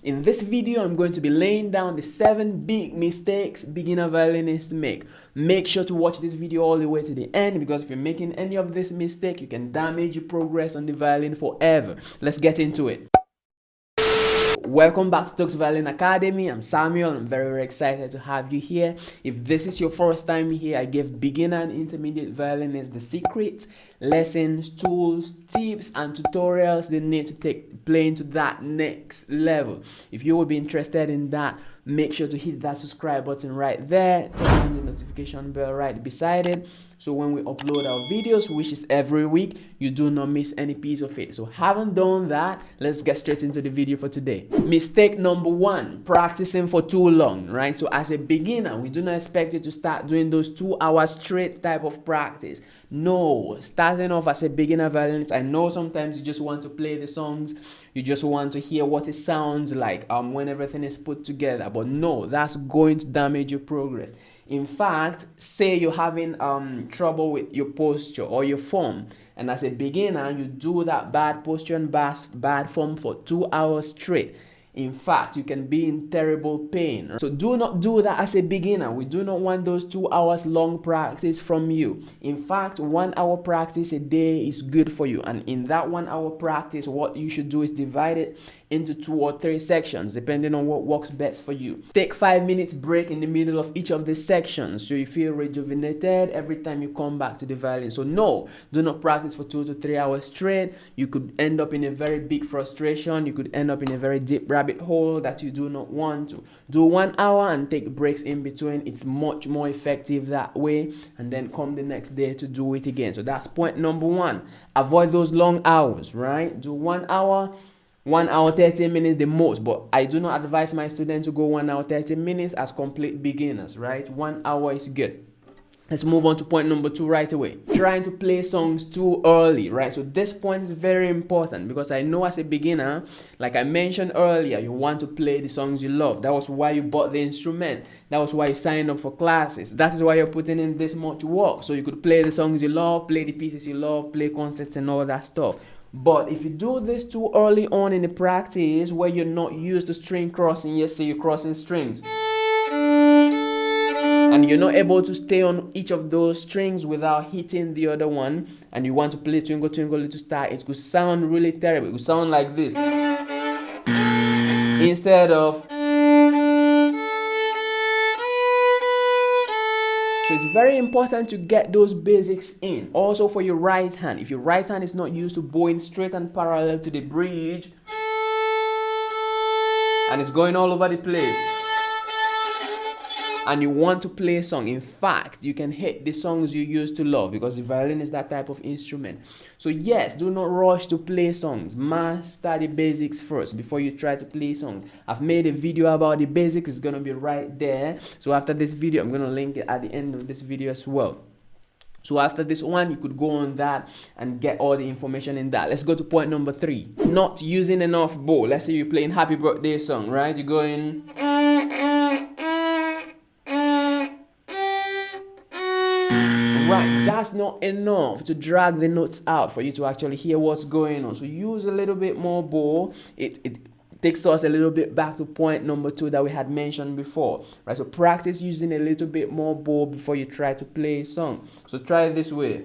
In this video, I'm going to be laying down the 7 big mistakes beginner violinists make. Make sure to watch this video all the way to the end, because if you're making any of this mistake, you can damage your progress on the violin forever. Let's get into it. Welcome back to Stokes Violin Academy. I'm Samuel. I'm very excited to have you here. If this is your first time here, I give beginner and intermediate violinists the secrets, lessons, tools, tips, and tutorials they need to take playing to that next level. If you would be interested in that, make sure to hit that subscribe button right there, turn on the notification bell right beside it, so when we upload our videos, which is every week, you do not miss any piece of it. So haven't done that, let's get straight into the video for today. Mistake number 1, practicing for too long, right? So as a beginner, we do not expect you to start doing those 2 hours straight type of practice. No, starting off as a beginner violinist, I know sometimes you just want to play the songs, you just want to hear what it sounds like when everything is put together, but no, that's going to damage your progress. In fact, say you're having trouble with your posture or your form, and as a beginner you do that bad posture and bad form for 2 hours straight. In fact, you can be in terrible pain. So do not do that as a beginner. We do not want those 2 hours long practice from you. In fact, 1 hour practice a day is good for you. And in that 1 hour practice, what you should do is divide it into 2 or 3 sections, depending on what works best for you. Take 5 minutes break in the middle of each of the sections, so you feel rejuvenated every time you come back to the violin. So no, do not practice for 2 to 3 hours straight. You could end up in a very big frustration. You could end up in a very deep rabbit hole that you do not want to. Do 1 hour and take breaks in between. It's much more effective that way, and then come the next day to do it again. So that's point number 1. Avoid those long hours, right? Do 1 hour, 1 hour 30 minutes the most, but I do not advise my students to go 1 hour 30 minutes as complete beginners, right? 1 hour is good. Let's move on to point number 2 right away. Trying to play songs too early, right? So this point is very important, because I know as a beginner, like I mentioned earlier, you want to play the songs you love. That was why you bought the instrument. That was why you signed up for classes. That is why you're putting in this much work, so you could play the songs you love, play the pieces you love, play concerts and all that stuff. But if you do this too early on in the practice, where you're not used to string crossing, yes, say you're crossing strings, and you're not able to stay on each of those strings without hitting the other one, and you want to play Twinkle Twinkle Little Star, it could sound really terrible. It could sound like this instead of. So it's very important to get those basics in. Also for your right hand, if your right hand is not used to bowing straight and parallel to the bridge, and it's going all over the place, and you want to play a song, in fact, you can hit the songs you used to love, because the violin is that type of instrument. So yes, do not rush to play songs. Master the basics first before you try to play songs. I've made a video about the basics. It's going to be right there. So after this video, I'm going to link it at the end of this video as well. So after this one, you could go on that and get all the information in that. Let's go to point number 3. Not using enough bow. Let's say you're playing Happy Birthday song, right? You're going. Right, that's not enough to drag the notes out for you to actually hear what's going on. So use a little bit more bow. It takes us a little bit back to point number 2 that we had mentioned before, right? So practice using a little bit more bow before you try to play a song. So try it this way.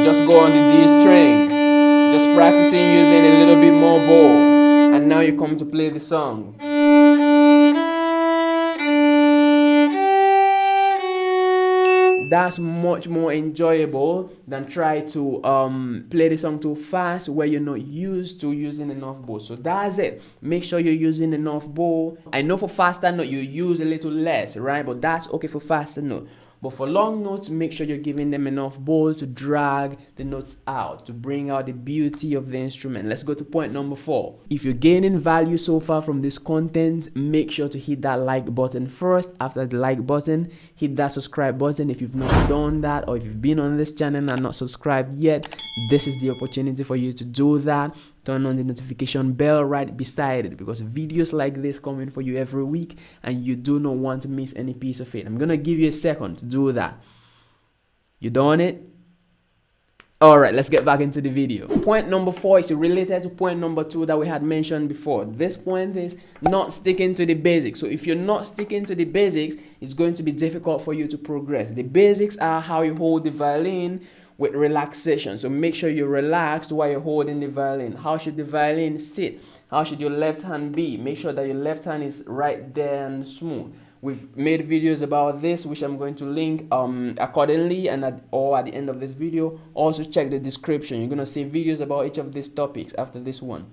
Just go on the D string. Just practicing using a little bit more bow. And now you come to play the song. That's much more enjoyable than try to play the song too fast where you're not used to using enough bow. So that's it. Make sure you're using enough bow. I know for faster note you use a little less, right? But that's okay for faster note. But for long notes, make sure you're giving them enough bow to drag the notes out, to bring out the beauty of the instrument. Let's go to point number 4. If you're gaining value so far from this content, make sure to hit that like button first. After the like button, hit that subscribe button if you've not done that, or if you've been on this channel and not subscribed yet, this is the opportunity for you to do that. Turn on the notification bell right beside it, because videos like this come in for you every week and you do not want to miss any piece of it. I'm gonna give you a second to do that. You done it? All right, let's get back into the video. Point number 4 is related to point number 2 that we had mentioned before. This point is not sticking to the basics. So if you're not sticking to the basics, it's going to be difficult for you to progress. The basics are how you hold the violin with relaxation. So make sure you're relaxed while you're holding the violin. How should the violin sit? How should your left hand be? Make sure that your left hand is right there and smooth. We've made videos about this, which I'm going to link accordingly, and at the end of this video. Also check the description. You're going to see videos about each of these topics after this one.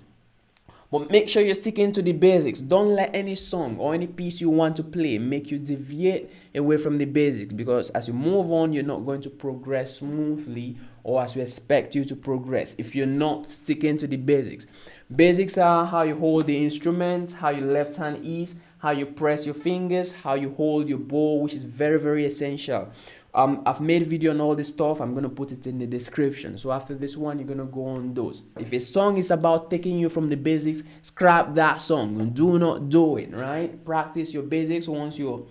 But make sure you're sticking to the basics. Don't let any song or any piece you want to play make you deviate away from the basics, because as you move on, you're not going to progress smoothly or as we expect you to progress if you're not sticking to the basics. Basics are how you hold the instruments, how your left hand is, how you press your fingers, how you hold your bow, which is very, very essential. I've made a video on all this stuff. I'm going to put it in the description. So after this one, you're going to go on those. If a song is about taking you from the basics, scrap that song. Do not do it, right? Practice your basics once you're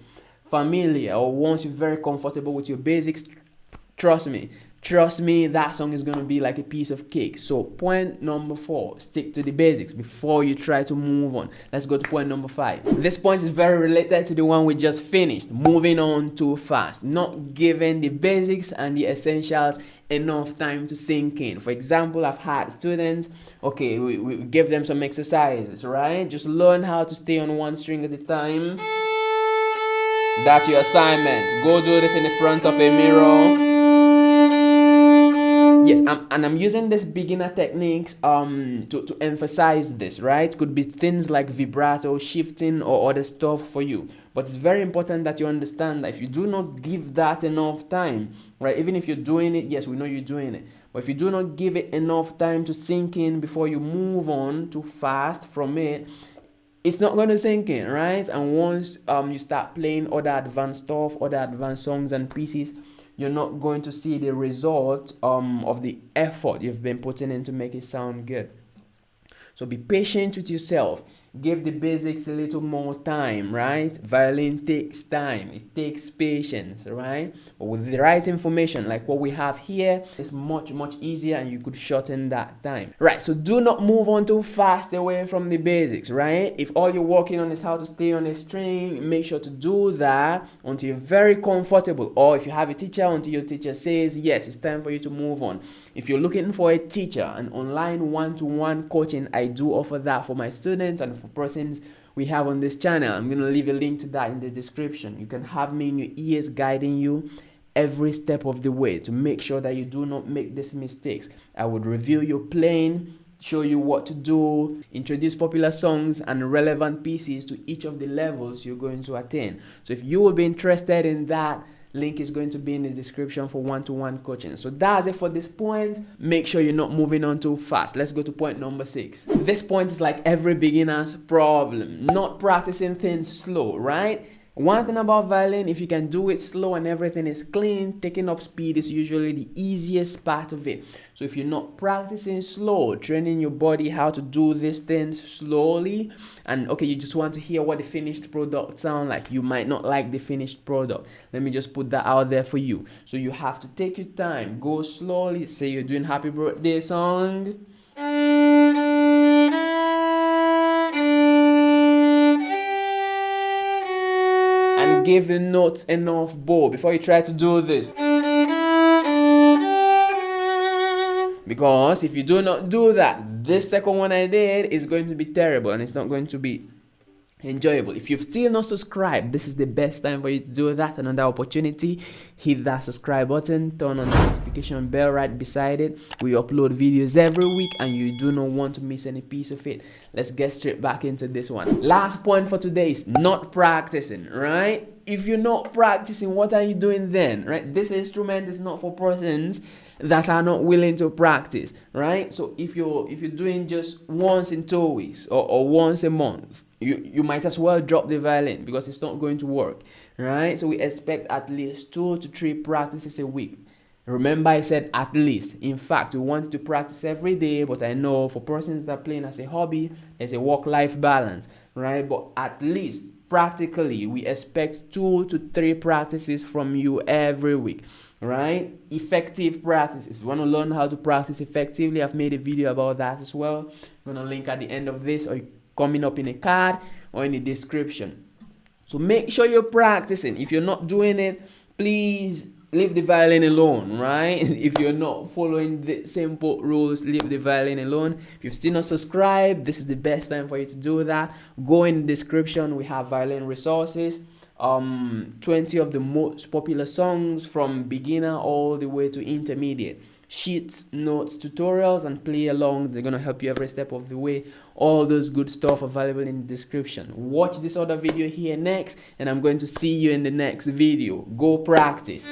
familiar or once you're very comfortable with your basics. Trust me, that song is going to be like a piece of cake. So point number 4, stick to the basics before you try to move on. Let's go to point number 5. This point is very related to the one we just finished. Moving on too fast, not giving the basics and the essentials enough time to sink in. For example, I've had students, okay, we give them some exercises, right? Just learn how to stay on one string at a time. That's your assignment. Go do this in the front of a mirror. Yes, I'm using this beginner techniques to emphasize this, right? Could be things like vibrato, shifting, or other stuff for you. But it's very important that you understand that if you do not give that enough time, right? Even if you're doing it, yes, we know you're doing it. But if you do not give it enough time to sink in before you move on too fast from it, it's not going to sink in, right? And once you start playing other advanced stuff, other advanced songs and pieces, you're not going to see the result of the effort you've been putting in to make it sound good. So be patient with yourself. Give the basics a little more time, right? Violin takes time. It takes patience, right? But with the right information, like what we have here, it's much, much easier and you could shorten that time. Right, so do not move on too fast away from the basics, right? If all you're working on is how to stay on a string, make sure to do that until you're very comfortable. Or if you have a teacher, until your teacher says, yes, it's time for you to move on. If you're looking for a teacher, an online one-to-one coaching, I do offer that for my students and for persons we have on this channel. I'm going to leave a link to that in the description. You can have me in your ears guiding you every step of the way to make sure that you do not make these mistakes. I would review your playing, show you what to do, introduce popular songs and relevant pieces to each of the levels you're going to attain. So if you will be interested in that, link is going to be in the description for one-to-one coaching. So that's it for this point. Make sure you're not moving on too fast. Let's go to point number 6. This point is like every beginner's problem, not practicing things slow, right? One thing about violin, if you can do it slow and everything is clean, taking up speed is usually the easiest part of it. So if you're not practicing slow, training your body how to do these things slowly, and okay, you just want to hear what the finished product sound like, you might not like the finished product. Let me just put that out there for you. So you have to take your time, go slowly. Say you're doing happy birthday song. And give the notes enough bow before you try to do this. Because if you do not do that, this second one I did is going to be terrible and it's not going to be enjoyable. If you've still not subscribed, this is the best time for you to do that. Another opportunity, hit that subscribe button, turn on the notification bell right beside it. We upload videos every week and you do not want to miss any piece of it. Let's get straight back into this one. Last point for today is not practicing, right? If you're not practicing, what are you doing then, right? This instrument is not for persons that are not willing to practice, right? So if you're doing just once in 2 weeks or once a month, you might as well drop the violin because it's not going to work, right? So we expect at least 2 to 3 practices a week. Remember, I said at least. In fact, we want to practice every day, but I know for persons that are playing as a hobby, there's a work-life balance, right? But at least practically, we expect 2 to 3 practices from you every week, right? Effective practices. If you want to learn how to practice effectively, I've made a video about that as well. I'm going to link at the end of this, or coming up in a card or in the description. So make sure you're practicing. If you're not doing it, please leave the violin alone, right? If you're not following the simple rules, leave the violin alone. If you've still not subscribed, this is the best time for you to do that. Go in the description. We have violin resources, 20 of the most popular songs from beginner all the way to intermediate. Sheets, notes, tutorials, and play along. They're going to help you every step of the way. All those good stuff available in the description. Watch this other video here next, and I'm going to see you in the next video. Go practice.